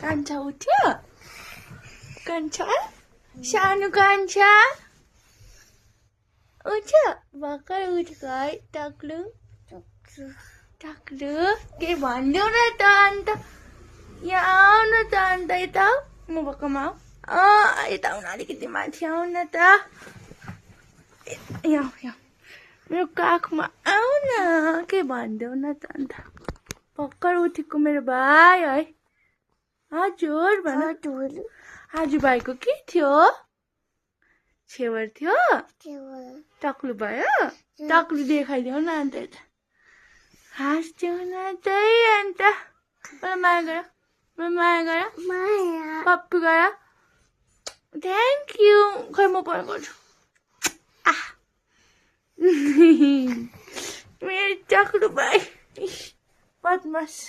कान्छा उठ्यो कान्छा सानो कान्छा उठ्यो भर्खर उठेको है टक्लु टक्लु के भनिदेऊ न त अन्त यहाँ आऊ न त अन्त यता म भएकोमा यता आउन अलिकति माथि आऊ न त यहाँ मेरो काखमा आऊ न के भनिदेऊ न त अन्त भर्खर उठेको मेरो भाइ है हजुर भन आज भाइको के थियो छेवर थियो टक्लु भयो टक्लु देखाइदेऊ न अन्त यता हाँस्देऊ न चाहिँ अन्त माया गर पप्पी गर थ्याङ्क यू खै म पनि गर्छु मेरो टक्लु भाइ बदमास